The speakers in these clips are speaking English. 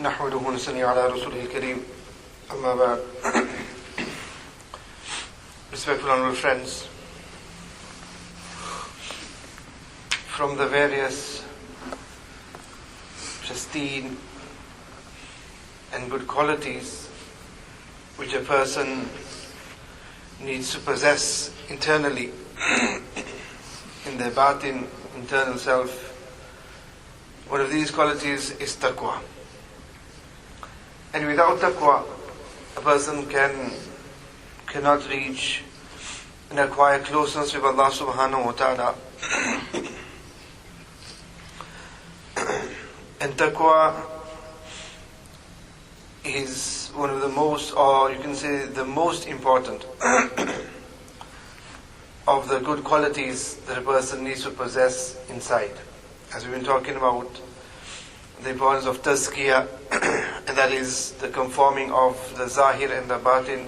نحمده ونصلي على رسوله الكريم أما بعد. Respectful honorable friends, from the various pristine and good qualities which a person needs to possess internally in their batin, internal self, one of these qualities is taqwa. And without taqwa, a person cannot reach and acquire closeness with Allah subhanahu wa ta'ala. And taqwa is one of the most, or you can say the most important of the good qualities that a person needs to possess inside. As we've been talking about the importance of tazkiyah, and that is the conforming of the zahir and the batin,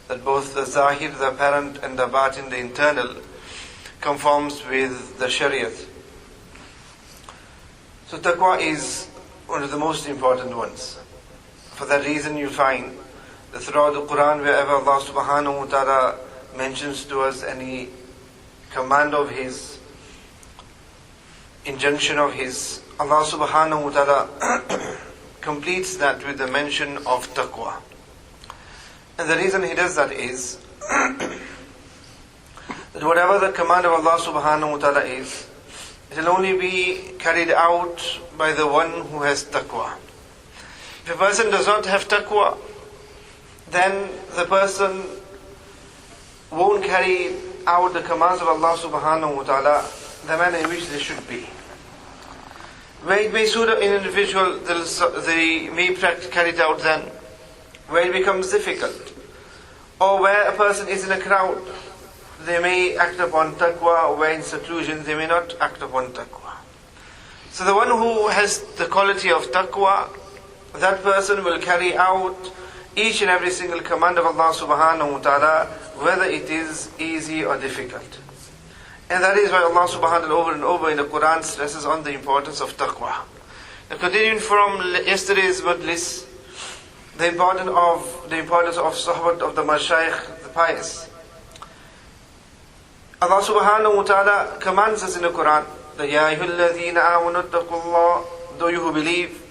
that both the zahir, the apparent, and the batin, the internal, conforms with the shariat. So taqwa is one of the most important ones. For that reason you find that throughout the Quran, wherever Allah subhanahu wa ta'ala mentions to us any command of His, injunction of His, Allah subhanahu wa ta'ala completes that with the mention of taqwa. And the reason He does that is that whatever the command of Allah subhanahu wa ta'ala is, it will only be carried out by the one who has taqwa. If a person does not have taqwa, then the person won't carry out the commands of Allah subhanahu wa ta'ala the manner in which they should be. Where it may suit an individual, they may carry it out then. Where it becomes difficult, or where a person is in a crowd, they may act upon taqwa, or where in seclusion they may not act upon taqwa. So the one who has the quality of taqwa, that person will carry out each and every single command of Allah subhanahu wa ta'ala, whether it is easy or difficult. And that is why Allah subhanahu wa ta'ala over and over in the Quran stresses on the importance of taqwa. Now continuing from yesterday's majlis, the importance of sahbat of the mashayikh, the pious. Allah subhanahu wa ta'ala commands us in the Quran that Ya ayyuhalladhina amanu taqullah, though you who believe,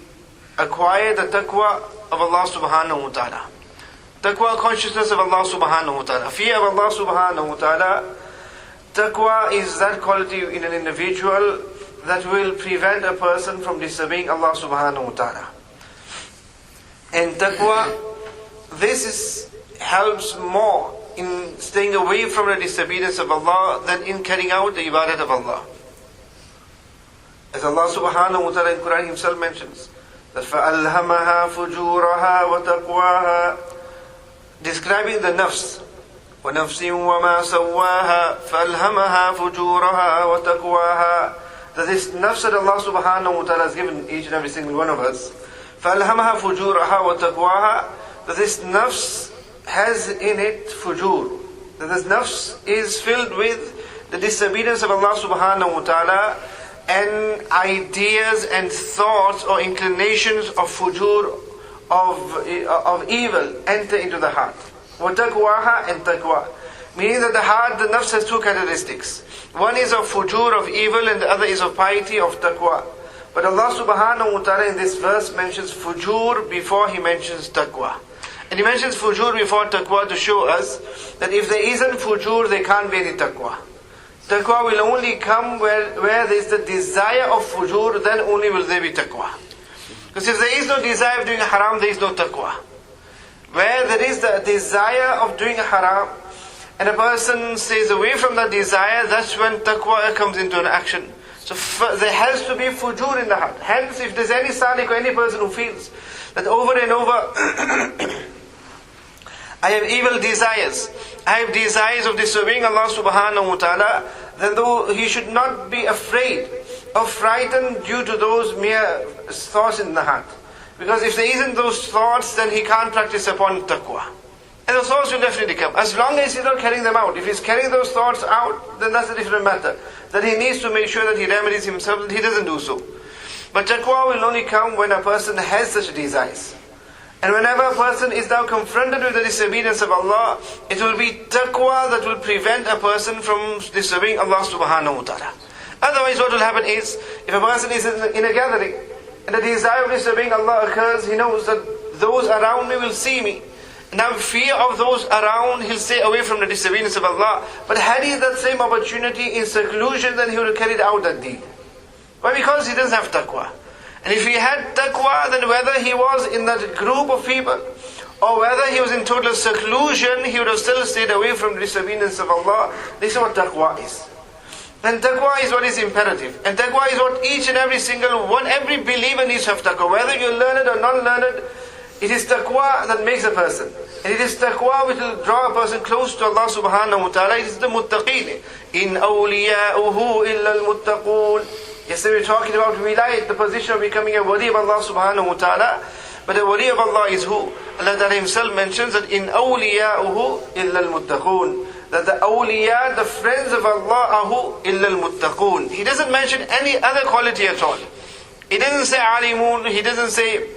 acquire the taqwa of Allah subhanahu wa ta'ala. Taqwa, consciousness of Allah subhanahu wa ta'ala. Fear of Allah subhanahu wa ta'ala. Taqwa is that quality in an individual that will prevent a person from disobeying Allah subhanahu wa ta'ala. And taqwa, helps more in staying away from the disobedience of Allah than in carrying out the ibadat of Allah. As Allah subhanahu wa ta'ala in Quran Himself mentions, that فَأَلْهَمَهَا فُجُورَهَا وَتَقْوَاهَا, describing the nafs, وَنَفْسٍ وَمَا سَوَّاهَا فَأَلْهَمَهَا فُجُورَهَا وَتَقْوَاهَا, that this nafs that Allah subhanahu wa ta'ala has given each and every single one of us, فَأَلْهَمَهَا فُجُورَهَا وَتَقْوَاهَا, that this nafs has in it fujur, that this nafs is filled with the disobedience of Allah subhanahu wa ta'ala, and ideas and thoughts or inclinations of fujur, of evil enter into the heart. وَتَقْوَاهَا, and taqwa, meaning that the heart, the nafs, has two characteristics. One is of fujur, of evil, and the other is of piety, of taqwa. But Allah subhanahu wa ta'ala in this verse mentions fujur before He mentions taqwa. And He mentions fujur before taqwa to show us that if there isn't fujur, there can't be any taqwa. Taqwa will only come where there is the desire of fujur, then only will there be taqwa. Because if there is no desire of doing haram, there is no taqwa. Where there is the desire of doing haram, and a person stays away from that desire, that's when taqwa comes into an action. So there has to be fujur in the heart. Hence, if there's any salik or any person who feels that over and over, I have evil desires, I have desires of disobeying Allah subhanahu wa ta'ala, then though he should not be afraid or frightened due to those mere thoughts in the heart. Because if there isn't those thoughts, then he can't practice upon taqwa. And those thoughts will definitely come. As long as he's not carrying them out. If he's carrying those thoughts out, then that's a different matter. That he needs to make sure that he remedies himself, that he doesn't do so. But taqwa will only come when a person has such desires. And whenever a person is now confronted with the disobedience of Allah, it will be taqwa that will prevent a person from disobeying Allah subhanahu wa ta'ala. Otherwise what will happen is, if a person is in a gathering, and the desire of disobeying Allah occurs, he knows that those around me will see me. Now fear of those around, he'll stay away from the disobedience of Allah. But had he that same opportunity in seclusion, then he would have carried out that deed. Why? Because he doesn't have taqwa. And if he had taqwa, then whether he was in that group of people, or whether he was in total seclusion, he would have still stayed away from the disobedience of Allah. This is what taqwa is. And taqwa is what is imperative. And taqwa is what each and every single one, every believer needs to have taqwa. Whether you learn it or non-learned, it is taqwa that makes a person. And it is taqwa which will draw a person close to Allah subhanahu wa ta'ala. It is the muttaqeen. In awliya'uhu illa al-muttaqoon. Yesterday we were talking about wilayat, the position of becoming a wali of Allah subhanahu wa ta'ala. But a wali of Allah is who? Allah Ta'ala himself mentions that in awliya'uhu illa al-muttaqoon. That the awliya, the friends of Allah are who? Illa al-muttaqoon. He doesn't mention any other quality at all. He doesn't say alimun, he doesn't say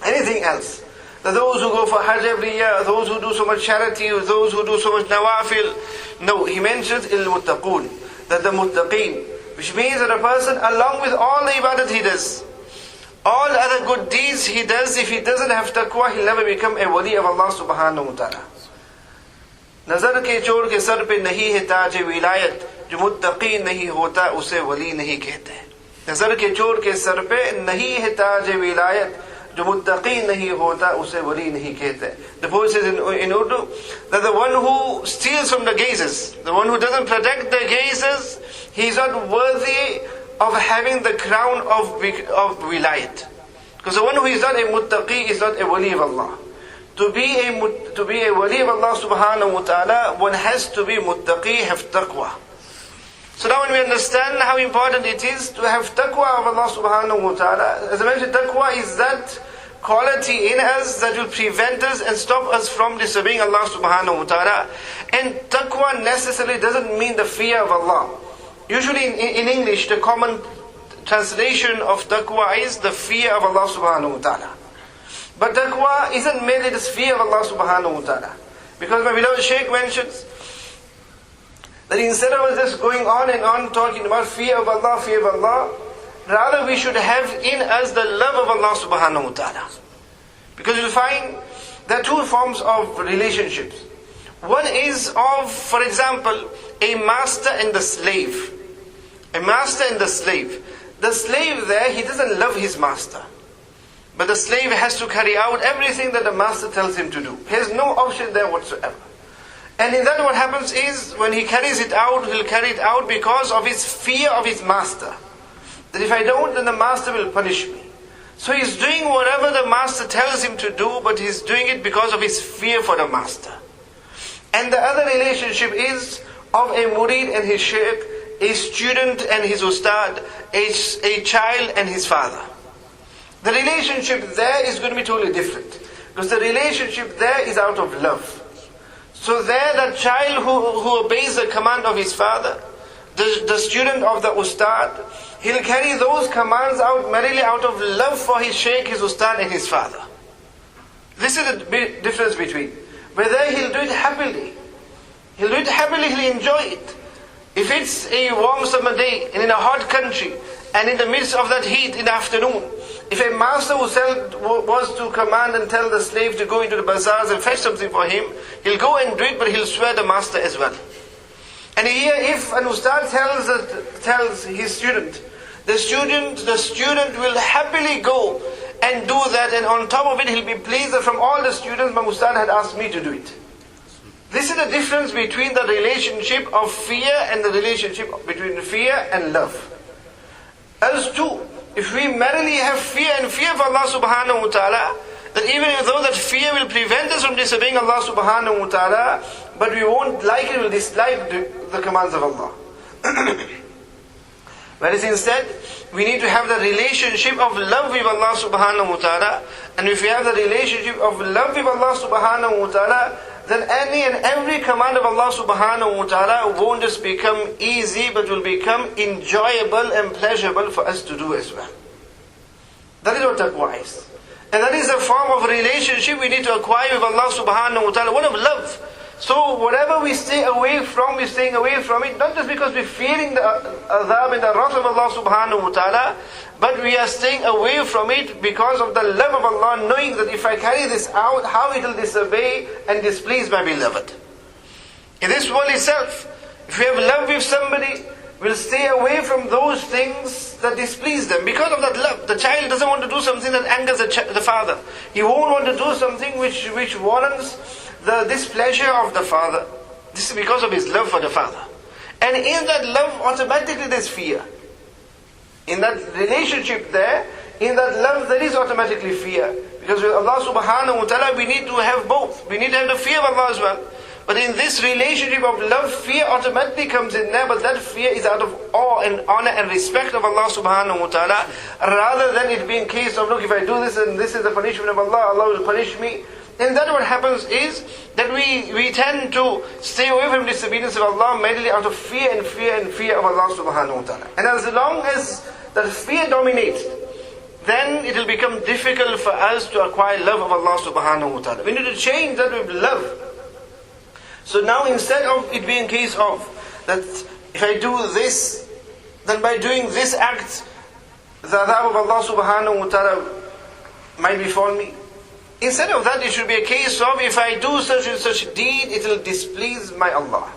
anything else. That those who go for Hajj every year, those who do so much charity, those who do so much nawafil. No, he mentions il-muttaqoon, that the muttaqeen, which means that a person, along with all the ibadat he does, all other good deeds he does, if he doesn't have taqwa, he'll never become a wali of Allah subhanahu wa ta'ala. नजर के चोर के sir पे नहीं है ताज विलायत, जो मुत्तकी नहीं होता उसे वली नहीं कहते. नजर के चोर के सर पे नहीं है ताज विलायत, जो मुत्तकी नहीं होता उसे वली नहीं कहते. The poet says in Urdu that the one who steals from the gazes, the one who doesn't protect the gazes, he is not worthy of having the crown of wilayat. Because the one who is not a muttaqi is not a wali of Allah. To be a wali of Allah subhanahu wa ta'ala, one has to be muttaqi, have taqwa. So now when we understand how important it is to have taqwa of Allah subhanahu wa ta'ala, as I mentioned, taqwa is that quality in us that will prevent us and stop us from disobeying Allah subhanahu wa ta'ala. And taqwa necessarily doesn't mean the fear of Allah. Usually in English, the common translation of taqwa is the fear of Allah subhanahu wa ta'ala. But taqwa isn't merely this fear of Allah subhanahu wa ta'ala. Because my beloved Shaykh mentions that instead of us just going on and on talking about fear of Allah, rather we should have in us the love of Allah subhanahu wa ta'ala. Because you'll find there are two forms of relationships. One is of, for example, a master and the slave. A master and the slave. The slave there, he doesn't love his master. But the slave has to carry out everything that the master tells him to do. He has no option there whatsoever. And in that what happens is, when he carries it out, he'll carry it out because of his fear of his master. That if I don't, then the master will punish me. So he's doing whatever the master tells him to do, but he's doing it because of his fear for the master. And the other relationship is of a murid and his shaykh, a student and his ustad, a child and his father. The relationship there is going to be totally different. Because the relationship there is out of love. So there, the child who obeys the command of his father, the student of the ustad, he'll carry those commands out merely out of love for his shaykh, his ustad and his father. This is the big difference between. Whether he'll do it happily. He'll do it happily, he'll enjoy it. If it's a warm summer day and in a hot country, and in the midst of that heat in the afternoon, if a master was to command and tell the slave to go into the bazaars and fetch something for him, he'll go and do it, but he'll swear the master as well. And here, if an ustad tells his student, the student will happily go and do that, and on top of it, he'll be pleased that from all the students, my ustad had asked me to do it. This is the difference between the relationship of fear and the relationship between fear and love. As too, if we merely have fear and fear for Allah subhanahu wa ta'ala, that even though that fear will prevent us from disobeying Allah subhanahu wa ta'ala, but we won't like it, we'll dislike the commands of Allah. Whereas instead, we need to have the relationship of love with Allah subhanahu wa ta'ala. And if we have the relationship of love with Allah subhanahu wa ta'ala, then any and every command of Allah subhanahu wa ta'ala won't just become easy, but will become enjoyable and pleasurable for us to do as well. That is what taqwa is. And that is a form of relationship we need to acquire with Allah subhanahu wa ta'ala, one of love. So whatever we stay away from, we're staying away from it, not just because we're fearing the azab and the wrath of Allah subhanahu wa ta'ala, but we are staying away from it because of the love of Allah, knowing that if I carry this out, how it will disobey and displease my beloved. In this world itself, if we have love with somebody, we'll stay away from those things that displease them. Because of that love, the child doesn't want to do something that angers the father. He won't want to do something which warrants the displeasure of the father. This is because of his love for the father. And in that love, automatically there's fear. In that relationship there, in that love, there is automatically fear. Because with Allah subhanahu wa ta'ala, we need to have both. We need to have the fear of Allah as well. But in this relationship of love, fear automatically comes in there, but that fear is out of awe and honor and respect of Allah subhanahu wa ta'ala, rather than it being a case of, look, if I do this and this is the punishment of Allah, Allah will punish me. And then what happens is that we tend to stay away from disobedience of Allah mainly out of fear and fear of Allah subhanahu wa ta'ala. And as long as that fear dominates, then it will become difficult for us to acquire love of Allah subhanahu wa ta'ala. We need to change that with love. So now instead of it being a case of that if I do this, then by doing this act, the adhab of Allah subhanahu wa ta'ala might befall me. Instead of that, it should be a case of if I do such and such deed, it will displease my Allah.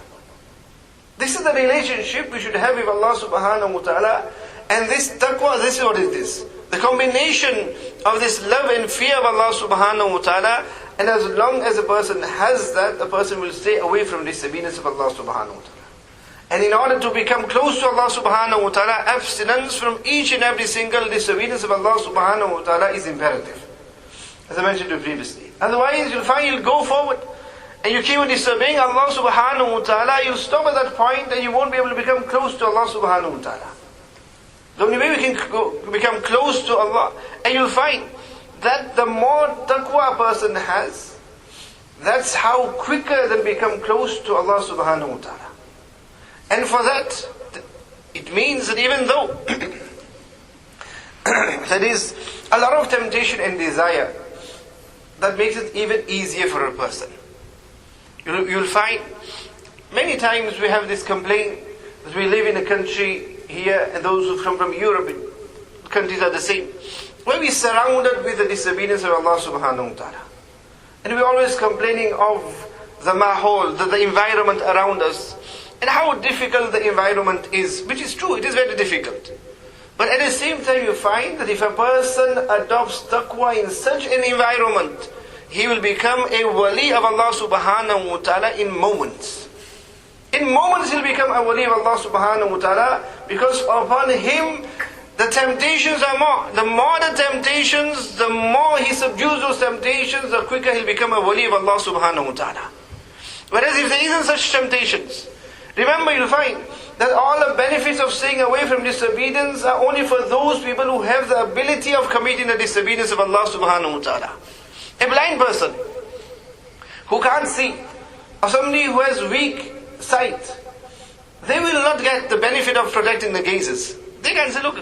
This is the relationship we should have with Allah subhanahu wa ta'ala. And this taqwa, this is what it is. The combination of this love and fear of Allah subhanahu wa ta'ala. And as long as a person has that, the person will stay away from disobedience of Allah subhanahu wa ta'ala. And in order to become close to Allah subhanahu wa ta'ala, abstinence from each and every single disobedience of Allah subhanahu wa ta'ala is imperative. As I mentioned to you previously. Otherwise, you'll find you'll go forward and you keep on disobeying Allah subhanahu wa ta'ala, you'll stop at that point and you won't be able to become close to Allah subhanahu wa ta'ala. The only way we can become close to Allah, and you'll find that the more taqwa a person has, that's how quicker they'll become close to Allah subhanahu wa ta'ala. And for that, it means that even though there is a lot of temptation and desire, that makes it even easier for a person. You'll find many times we have this complaint that we live in a country here, and those who come from Europe, countries are the same, where we're surrounded with the disobedience of Allah subhanahu wa ta'ala. And we're always complaining of the mahol, the environment around us, and how difficult the environment is, which is true, it is very difficult. But at the same time you find that if a person adopts taqwa in such an environment, he will become a wali of Allah subhanahu wa ta'ala in moments. In moments he'll become a wali of Allah subhanahu wa ta'ala, because upon him the temptations are more. The more the temptations, the more he subdues those temptations, the quicker he'll become a wali of Allah subhanahu wa ta'ala. Whereas if there isn't such temptations, remember you'll find that all the benefits of staying away from disobedience are only for those people who have the ability of committing the disobedience of Allah subhanahu wa ta'ala. A blind person who can't see, or somebody who has weak sight, they will not get the benefit of protecting the gazes. They can say, look,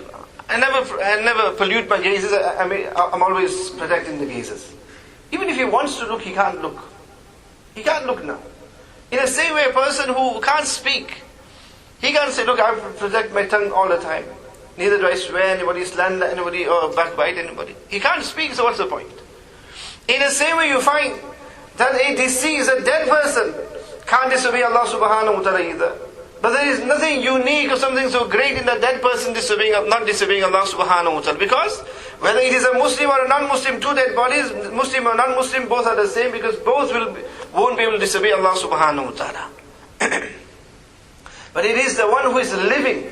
I never pollute my gazes, I'm always protecting the gazes. Even if he wants to look, he can't look. He can't look now. In the same way, a person who can't speak, he can't say, look, I protect my tongue all the time. Neither do I swear anybody, slander anybody, or backbite anybody. He can't speak, so what's the point? In the same way, you find that a deceased, a dead person, can't disobey Allah subhanahu wa ta'ala either. But there is nothing unique or something so great in the dead person not disobeying Allah subhanahu wa ta'ala. Because whether it is a Muslim or a non-Muslim, two dead bodies, Muslim or non-Muslim, both are the same, because both won't be able to disobey Allah subhanahu wa ta'ala. But it is the one who is living,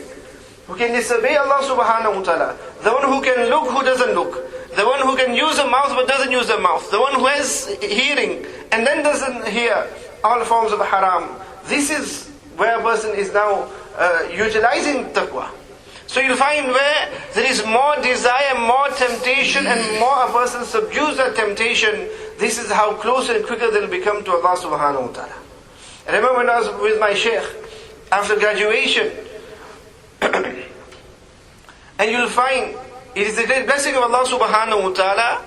who can disobey Allah subhanahu wa ta'ala. The one who can look, who doesn't look. The one who can use a mouth but doesn't use a mouth. The one who has hearing and then doesn't hear all forms of haram. This is where a person is now utilizing taqwa. So you'll find where there is more desire, more temptation, and more a person subdues that temptation, this is how close and quicker they'll become to Allah subhanahu wa ta'ala. I remember when I was with my Shaykh after graduation, and you'll find it is the great blessing of Allah subhanahu wa ta'ala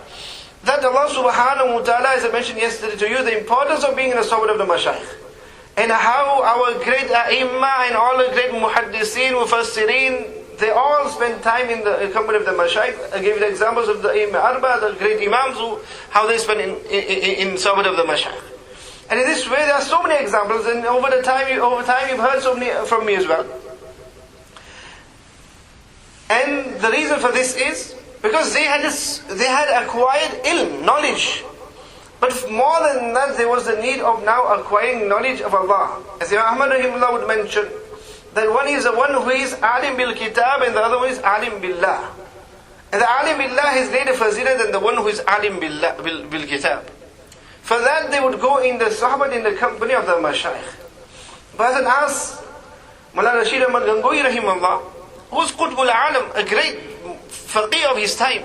that Allah subhanahu wa ta'ala, as I mentioned yesterday to you, the importance of being in the suhbah of the mashayikh. And how our great a'imma and all the great muhaddiseen, mufassirin, they all spend time in the company of the mashayikh. I gave you the examples of the a'imma arba, the great imams, how they spend in suhbah of the mashayikh. And in this way there are so many examples, and over time you've heard so many from me as well. And the reason for this is because they had acquired ilm, knowledge. But more than that, there was the need of now acquiring knowledge of Allah. As Imam Ahmad rahimahullah would mention, that one is the one who is alim bil kitab and the other one is alim billah. And the alim billah has greater fazilah than the one who is alim bil kitab. For that they would go in the sahabat, in the company of the mashayikh. But as asked Moulana Rashid Ahmad Gangohi rahimahullah, who's Qutbul Alam, a great faqih of his time,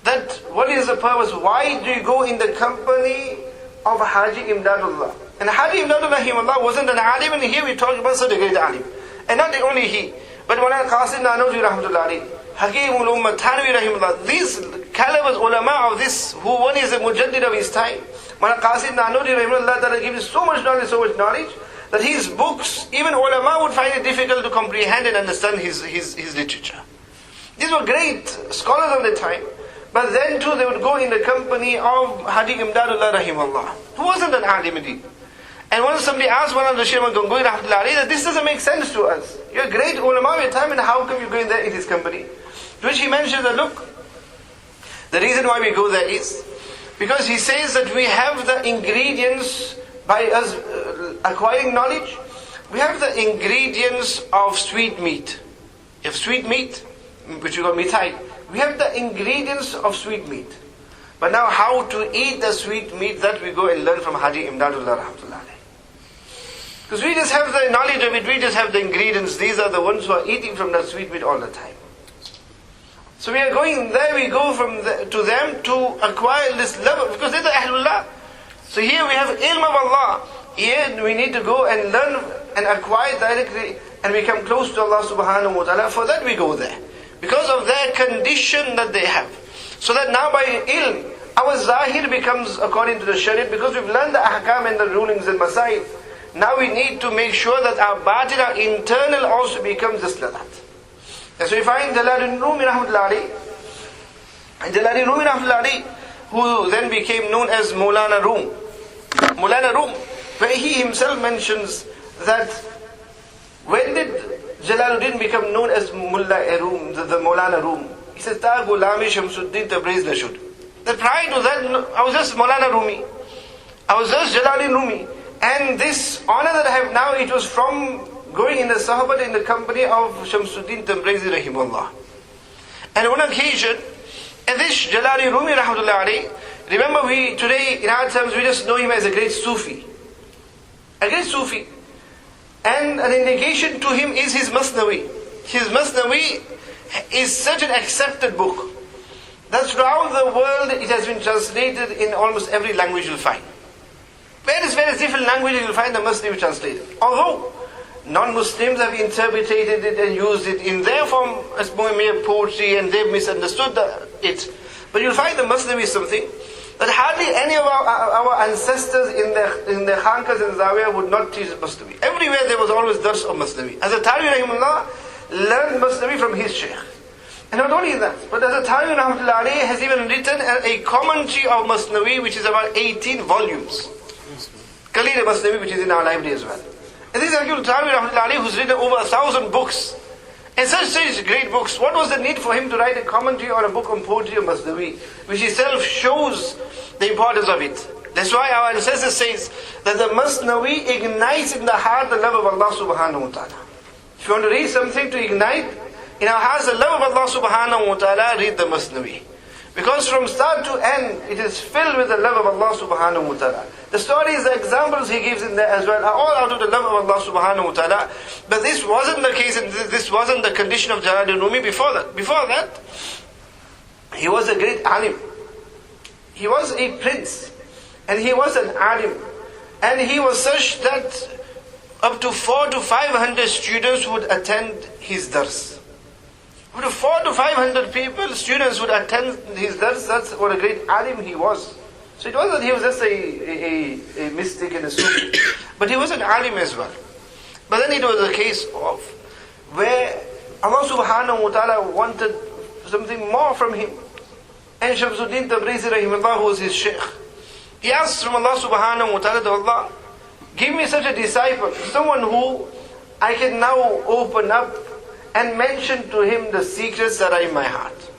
that what is the purpose? Why do you go in the company of Haji Imdadullah? And Haji Imdadullah rahimahullah wasn't an alim, and here we talk about such a great alim. And not only he, but Moulana Qasim Nanawji rahmatullah alayhi, Hakeem Ulumma Thanwi rahimahullah, these calibers ulama of this, who one is a mujaddid of his time. Moulana Qasim Nanawji rahimahullah ta'ala gives so much knowledge, that his books, even ulama would find it difficult to comprehend and understand his literature. These were great scholars of the time. But then too they would go in the company of Haji Imdadullah rahimahullah, who wasn't an alim indeed. And once somebody asked one of the Shaykh Gangohi rahmatullah alayhi that this doesn't make sense to us. You're a great ulama of your time, and how come you go in there in his company? To which he mentioned that, look, the reason why we go there is because he says that we have the ingredients, by us acquiring knowledge, we have the ingredients of sweet meat. You have sweet meat, which we call mithai. We have the ingredients of sweet meat. But now how to eat the sweet meat, that we go and learn from Haji Imdadullah rahmatullah alayhi. Because we just have the knowledge of it, we just have the ingredients. These are the ones who are eating from that sweet meat all the time. So we are going there, we go to them to acquire this love, because they're the Ahlullah. So here we have ilm of Allah. Here we need to go and learn and acquire directly, and we come close to Allah subhanahu wa ta'ala. For that we go there, because of their condition that they have. So that now by ilm, our zahir becomes according to the shariat, because we've learned the ahkam and the rulings and masail. Now we need to make sure that our batin, our internal also becomes just like that. And so we find Jalal Rumi rahmatullahi alayhi, who then became known as Moulana Rum. Moulana Rum, where he himself mentions that when did Jalaluddin become known as Mullah Rum, the Moulana Rum? He says, Ta Gulami Shamsuddin Tabriz Nashud. That prior to that, I was just Moulana Rumi. I was just Jalaluddin Rumi. And this honor that I have now, it was from going in the Sahabat in the company of Shamsuddin Tabrizi rahimahullah. And on occasion, and this Jalaluddin Rumi rahmatullah alayhi, remember we today in our terms we just know him as a great Sufi. A great Sufi. And an indication to him is his Masnawi. His Masnawi is such an accepted book that throughout the world it has been translated in almost every language you'll find. Various different languages you'll find the Masnawi translated. Although non-Muslims have interpreted it and used it in their form as more mere poetry, and they've misunderstood it. But you'll find the Masnawi is something that hardly any of our ancestors in their Khanqahs and Zawiya would not teach Masnawi. Everywhere there was always dars of Masnawi. Azaadville rahimahullah learned Masnawi from his Shaykh. And not only that, but Azaadville rahmatullah has even written a commentary of Masnawi which is about 18 volumes. Khalil Masnawi, which is in our library as well. And this is Azaadville rahmatullah who's written over 1,000 books. And such great books. What was the need for him to write a commentary or a book on poetry of Masnawi, which itself shows the importance of it? That's why our ancestors says that the Masnawi ignites in the heart the love of Allah subhanahu wa ta'ala. If you want to read something to ignite in our hearts the love of Allah subhanahu wa ta'ala, read the Masnawi. Because from start to end, it is filled with the love of Allah subhanahu wa ta'ala. The stories, the examples he gives in there as well are all out of the love of Allah subhanahu wa ta'ala. But this wasn't the case, and this wasn't the condition of Jalaluddin Rumi before that. Before that, he was a great alim. He was a prince. And he was an alim. And he was such that up to 400 to 500 students would attend his dars. Up to 400 to 500 people, students would attend his dars. That's what a great alim he was. So it wasn't that he was just a mystic and a Sufi, but he was an alim as well. But then it was a case of where Allah subhanahu wa ta'ala wanted something more from him. And Shamsuddin Tabrizi rahimahullah, who was his Shaykh, he asked from Allah subhanahu wa ta'ala, Allah, give me such a disciple, someone who I can now open up and mention to him the secrets that are in my heart.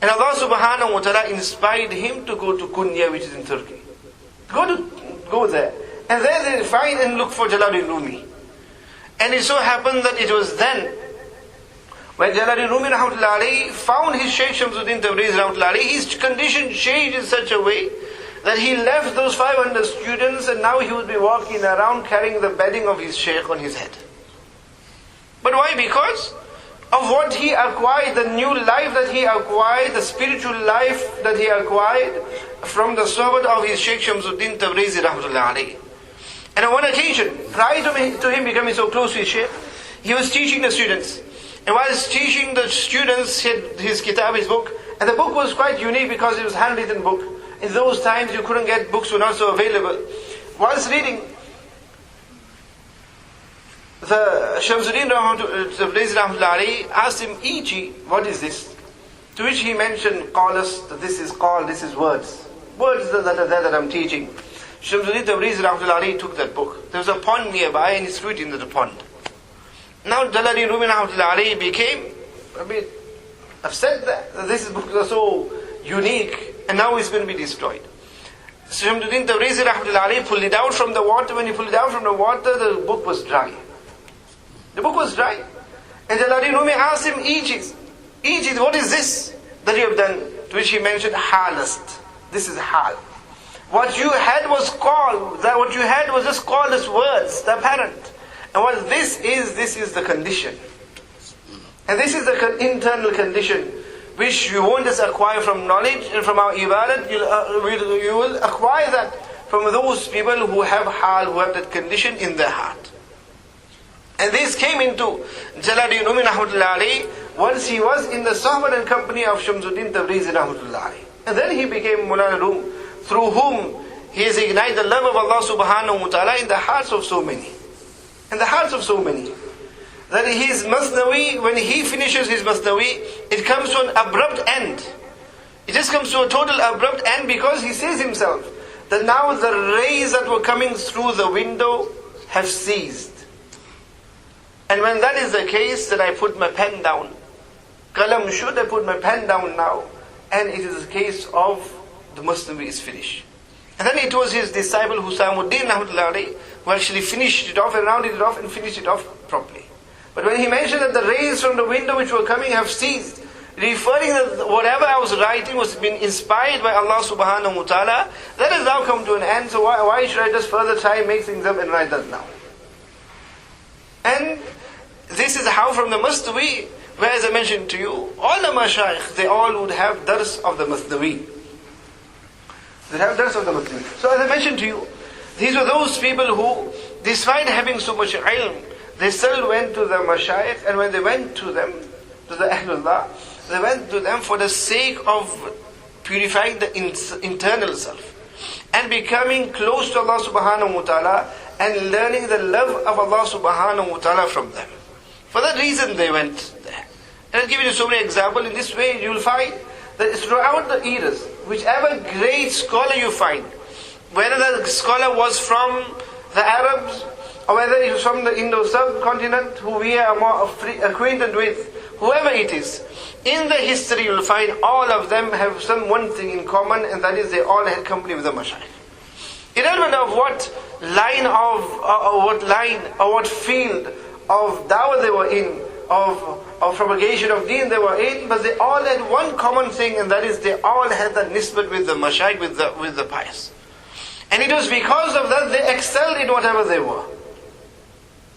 And Allah subhanahu wa ta'ala inspired him to go to Konya, which is in Turkey. Go there. And there they find and look for Jalaluddin Rumi. And it so happened that it was then when Jalaluddin Rumi rahmatullahi alayhi found his Shaykh Shamsuddin Tabrizi rahmatullahi alayhi, his condition changed in such a way that he left those 500 students and now he would be walking around carrying the bedding of his Shaykh on his head. But why? Because of what he acquired, the new life that he acquired, the spiritual life that he acquired from the sohbat of his Shaykh Shamsuddin Tabrizi rahmatullahi alayhi. And on one occasion, prior to him becoming so close to his Shaykh, he was teaching the students. And while teaching the students his kitab, his book, and the book was quite unique because it was a handwritten book. In those times you couldn't get books, were not so available. Whilst reading, the Shamsuddin Rahmatullahi asked him, Ichi, what is this? To which he mentioned, call us, that this is words. Words that are there that I'm teaching. Shamsuddin Rahmatullahi took that book. There was a pond nearby and he threw it into the pond. Now Jalaluddin Rumi rahmatullahi became a bit upset that this book is so unique and now it's going to be destroyed. So Shamsuddin Tabrizi rahmatullahi pulled it out from the water. When he pulled it out from the water, the book was dry. The book was dry. And Jalaluddin Rumi asked him, Ijaz, what is this that you have done? To which he mentioned, halast. This is hal. What you had was just called as words, the apparent. And what this is the condition. And this is the internal condition which you won't just acquire from knowledge and from our ibadat, you will acquire that from those people who have hal, who have that condition in their heart. And this came into Jalaluddin Rumi rahmatullahi once he was in the sohbat and company of Shamsuddin Tabrizi rahmatullahi. And then he became Moulana Rum, through whom he has ignited the love of Allah subhanahu wa ta'ala in the hearts of so many. In the hearts of so many. That his Masnawi, when he finishes his Masnawi, it comes to an abrupt end. It just comes to a total abrupt end because he says himself that now the rays that were coming through the window have ceased. And when that is the case, then I put my pen down. Kalam should, I put my pen down now. And it is a case of the Masnawi is finished. And then it was his disciple Husamuddin who actually finished it off and rounded it off and finished it off properly. But when he mentioned that the rays from the window which were coming have ceased, referring that whatever I was writing was being inspired by Allah subhanahu wa ta'ala, that has now come to an end, so why should I just further try and make things up and write that now? And this is how from the Masnawi, where as I mentioned to you, all the mashayikh, they all would have dars of the Masnawi. They have dars of the Masnawi. So as I mentioned to you, these were those people who, despite having so much ilm, they still went to the mashayikh, and when they went to them, to the Ahlullah, they went to them for the sake of purifying the internal self and becoming close to Allah subhanahu wa ta'ala and learning the love of Allah subhanahu wa ta'ala from them. For that reason they went there. And I'll give you so many examples. In this way you will find that throughout the eras, whichever great scholar you find, whether the scholar was from the Arabs or whether it was from the Indo-subcontinent, who we are more acquainted with, whoever it is, in the history you will find all of them have some one thing in common, and that is they all had company with the mashayikh. Irrelevant of what line or what field of dawah they were in, of propagation of deen they were in, but they all had one common thing, and that is they all had that nisbat with the mashayikh, with the pious. And it was because of that they excelled in whatever they were.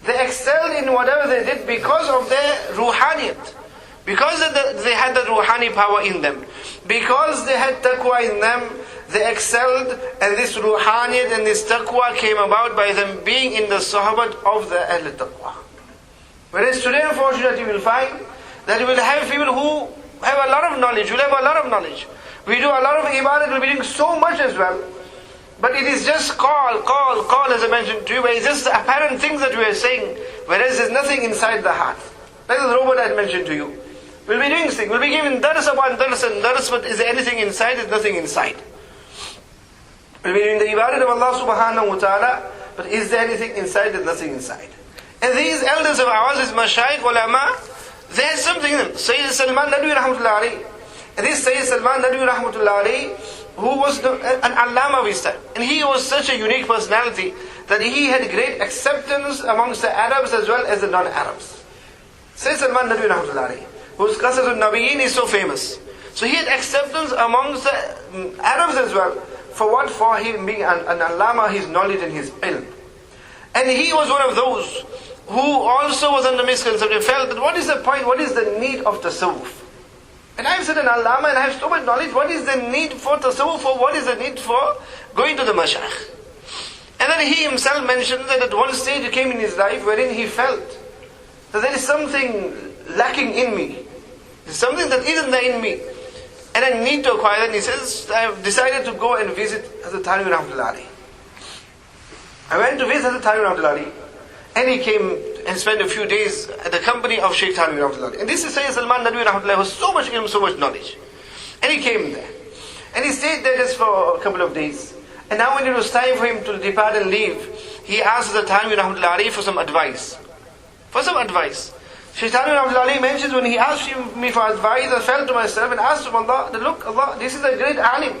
They excelled in whatever they did because of their ruhaniyat. Because they had the ruhani power in them. Because they had taqwa in them, they excelled, and this ruhaniyat and this taqwa came about by them being in the sahabat of the Ahl Taqwa. Whereas today, unfortunately, you will find that we will have people who have a lot of knowledge, will have a lot of knowledge. We do a lot of ibadat, we'll be doing so much as well. But it is just call, as I mentioned to you, where it's just the apparent things that we are saying, whereas there's nothing inside the heart. Like the robot I mentioned to you. We'll be doing this thing, we'll be giving dars upon dars and dars, but is there anything inside? There's nothing inside. We'll be doing the ibadat of Allah subhanahu wa ta'ala, but is there anything inside? There's nothing inside. And these elders of ours, these mashayikh, ulama, there's something in them. Sayyid Salman Nadwi rahmatullah alayhi. And this Sayyid Salman Nadwi rahmatullah alayhi, who was an allama of his time. And he was such a unique personality that he had great acceptance amongst the Arabs as well as the non-Arabs. Sayyid Salman Nadwi rahmatullah alayhi, whose Qasas al-Nabiyyin is so famous. So he had acceptance amongst the Arabs as well. For what? For him being an allama, his knowledge and his ilm. And he was one of those who also was under misconception, felt that what is the point, what is the need of tasawwuf? And I have said an allama and I have so much knowledge, what is the need for tasawwuf, or what is the need for going to the mashayikh? And then he himself mentioned that at one stage came in his life wherein he felt that there is something lacking in me. There's something that isn't there in me. And I need to acquire that. And he says, I have decided to go and visit Hazrat Thanvi rahmatullah alayhi. I went to visit Hazrat Thanvi rahmatullah alayhi. And he came and spent a few days at the company of Shaykh Thanvi rahmatullah. And this is Sayyid Salman Nadwi rahmatullah, who has so much ilm, so much knowledge. And he came there. And he stayed there just for a couple of days. And now when it was time for him to depart and leave, he asked the Thanvi rahmatullah for some advice. For some advice. Shaykh Thanvi rahmatullah mentions when he asked me for advice, I fell to myself and asked him, Allah, that look, Allah, this is a great alim.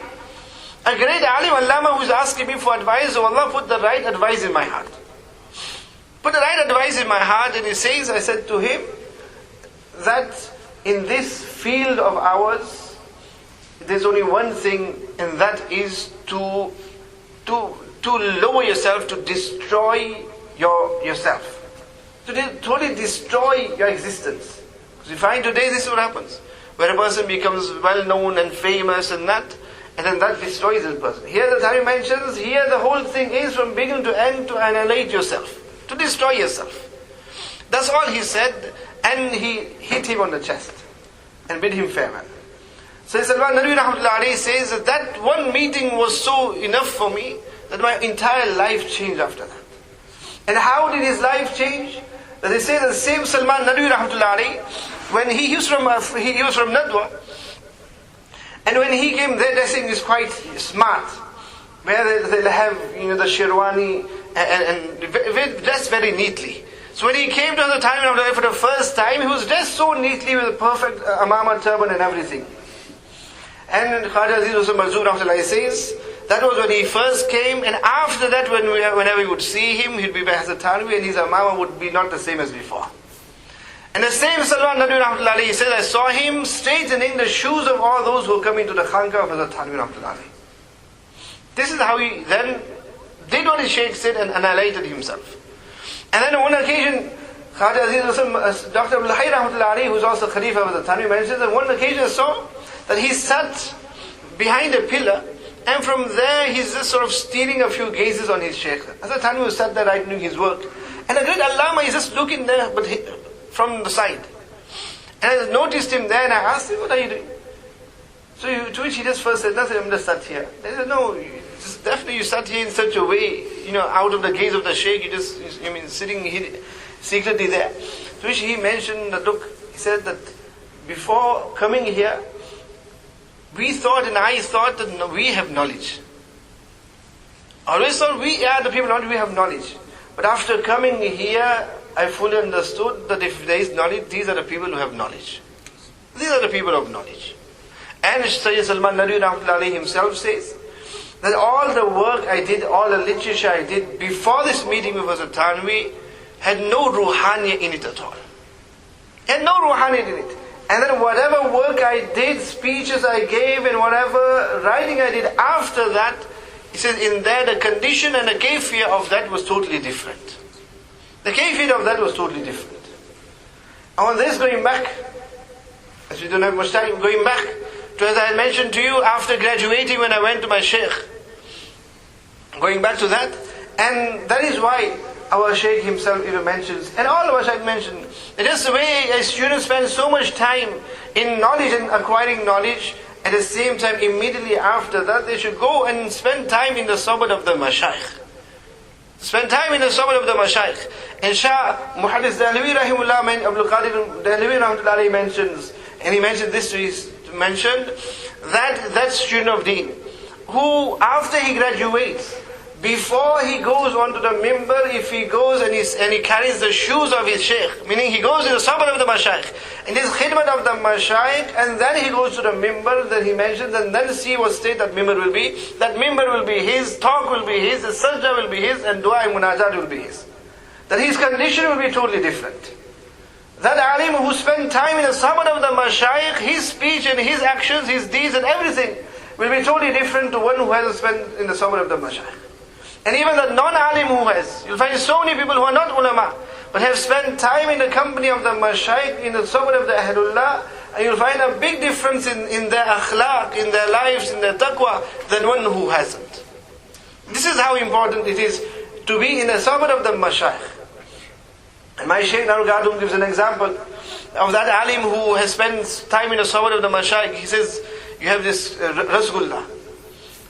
A great alim, allama, who is asking me for advice. So Allah put the right advice in my heart. Put the right advice in my heart, and he says, I said to him, that in this field of ours, there's only one thing, and that is to lower yourself, to destroy yourself. To totally destroy your existence. Because you find today this is what happens. Where a person becomes well known and famous and that, and then that destroys the person. Here the Thanvi mentions, here the whole thing is from beginning to end to annihilate yourself. To destroy yourself. That's all he said, and he hit him on the chest and bid him farewell. So Salman Nadwi rahmatullah alayhi says that one meeting was so enough for me that my entire life changed after that. And how did his life change? That they say the same Salman Nadwi rahmatullah alayhi, when he was from Nadwa, and when he came, their dressing is quite smart, where they'll have the sherwani and dressed very neatly. So when he came to the time of for the first time, he was dressed so neatly with a perfect amama, turban and everything. And Khaja Aziz Zuber says, that was when he first came, and after that whenever we would see him, he'd be by Hazrat Thanvi and his amama would be not the same as before. And the same Salman Nadwi rahmatullah alayhi says, I saw him straightening the shoes of all those who come into the Khanqah of Hazrat Thanvi rahmatullah alayhi. This is how he then did what his Shaykh said and annihilated himself. And then on one occasion, Khaja Aziz Dr. Abdul Hayy rahmatullah alayhi, who is also Khalifa of the Thanvi, mentions that one occasion I saw that he sat behind a pillar, and from there he's just sort of stealing a few gazes on his Shaykh. As the Thanvi was sat there right doing his work, and a great allama is just looking there, but from the side. And I noticed him there, and I asked him, what are you doing? So to which he just first said, nothing, I'm just sat here. They said, no, definitely you sat here in such a way, out of the gaze of the Shaykh, sitting secretly there. To which he mentioned that, look, he said that before coming here, we thought and I thought that we have knowledge. Always thought we are the people, not we have knowledge. But after coming here, I fully understood that if there is knowledge, these are the people who have knowledge. These are the people of knowledge. And Sayyid Salman Nadwi rahmatullah alayhi himself says that all the work I did, all the literature I did before this meeting with Hazrat Thanvi had no ruhaniyah in it at all. Had no ruhaniyah in it. And then whatever work I did, speeches I gave, and whatever writing I did after that, he says in there the condition and the kayfiyah of that was totally different. The kayfiyah of that was totally different. And on this, going back, as we don't have much time, going back to, as I mentioned to you, after graduating when I went to my Shaykh, going back to that, and that is why our Shaykh himself even mentions, and all of us had mentioned, it is the way a student spends so much time in knowledge and acquiring knowledge, at the same time immediately after that they should go and spend time in the suburb of the mashayikh. Spend time in the suburb of the mashayikh. And Shah, Muhammad Zafeerudeen Rahimahullah, Abdul Qadir Dehlevi Rahimahullah mentions, and he mentioned this, he mentioned that student of Deen, who after he graduates, before he goes onto the mimbar, if he goes and he carries the shoes of his Shaykh, meaning he goes in the suburb of the mashayikh, and his khidmat of the mashayikh, and then he goes to the mimbar that he mentions, and then see what state that mimbar will be. That mimbar will be his, talk will be his, the sajda will be his, and dua and munajat will be his. That his condition will be totally different. That alim who spent time in the suburb of the mashayikh, his speech and his actions, his deeds and everything will be totally different to one who hasn't spent in the suburb of the mashayikh. And even the non-alim who has, you'll find so many people who are not ulama, but have spent time in the company of the mashayikh, in the suburb of the ahlullah, and you'll find a big difference in their akhlaq, in their lives, in their taqwa, than one who hasn't. This is how important it is to be in the suburb of the mashayikh. And my Shaykh Darul Uloom gives an example of that alim who has spent time in the suburb of the mashayikh. He says, you have this rasgullah.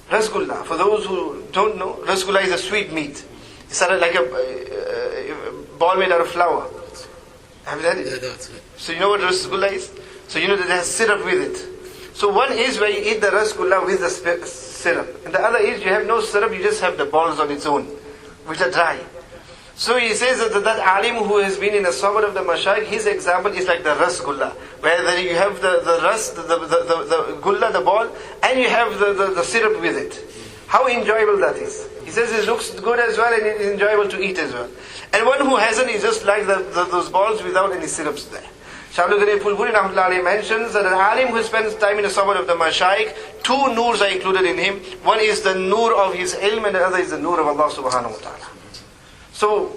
Rasgullah, for those who don't know, rasgullah is a sweet meat. It's like a ball made out of flour. Have you had it? Yeah, that's it. So you know what rasgullah is? So you know that it has syrup with it. So one is where you eat the rasgullah with the syrup. And the other is you have no syrup, you just have the balls on its own, which are dry. So he says that alim who has been in the suburb of the mashayikh, his example is like the rasgullah, where you have the gulla, the ball, and you have the syrup with it. How enjoyable that is. He says it looks good as well and it is enjoyable to eat as well. And one who hasn't is just like those balls without any syrups there. Shah Pulpuri mentions that an alim who spends time in the suburb of the mashayikh, two noors are included in him. One is the noor of his ilm and the other is the noor of Allah subhanahu wa ta'ala. So,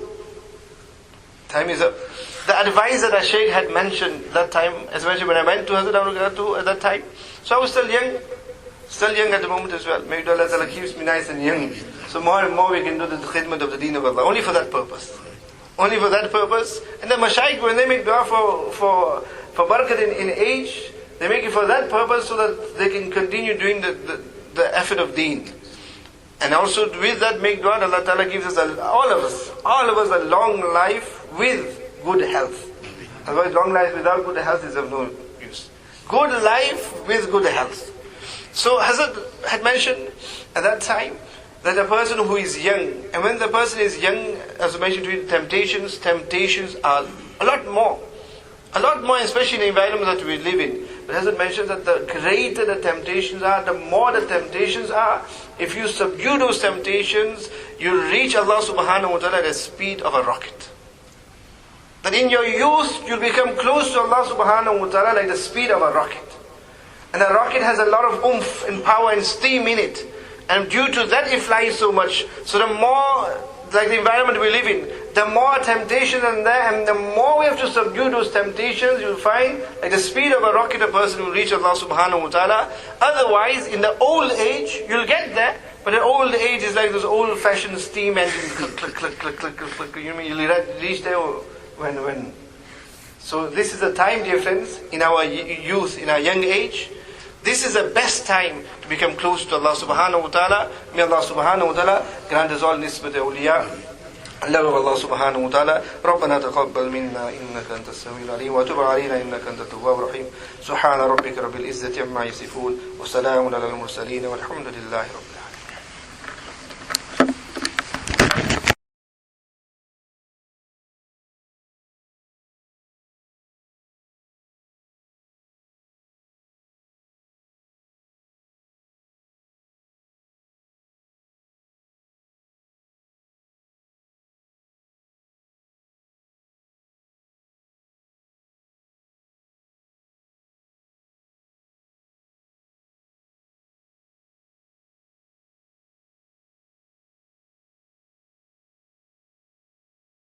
time is up. The advice that a Shaykh had mentioned that time, especially when I went to Hazrat Darul at that time, so I was still young at the moment as well. Maybe Allah Ta'ala keeps me nice and young. So more and more we can do the khidmat of the deen of Allah, only for that purpose. Only for that purpose. And the mashayikh, when they make dua for barakat in age, they make it for that purpose so that they can continue doing the effort of deen. And also with that make dua, Allah Ta'ala gives us, all of us a long life with good health. Otherwise long life without good health is of no use. Good life with good health. So Hazrat had mentioned at that time that a person who is young, and when the person is young, as I mentioned to you, temptations are a lot more, especially in the environment that we live in. But Hazrat mentions that the greater the temptations are, the more the temptations are, if you subdue those temptations, you reach Allah subhanahu wa ta'ala at the speed of a rocket. That in your youth, you'll become close to Allah subhanahu wa ta'ala like the speed of a rocket. And a rocket has a lot of oomph and power and steam in it. And due to that, it flies so much. So the more, like the environment we live in, the more temptations are there, and the more we have to subdue those temptations, you'll find, like the speed of a rocket, a person will reach Allah subhanahu wa ta'ala. Otherwise, in the old age, you'll get there, but the old age is like those old-fashioned steam engines, click, click, click, click, click, click, click. You mean you'll reach there when. So this is the time difference in our youth, in our young age. This is the best time to become close to Allah subhanahu wa ta'ala. May Allah subhanahu wa ta'ala grant us all nisbat awliya. الله والله سبحانه وتعالى ربنا تقبل منا إنك أنت السميع العليم وتب علينا إنك أنت التواب الرحيم سبحان ربك رب العزة عما يصفون وسلام على المرسلين والحمد لله رب العالمين.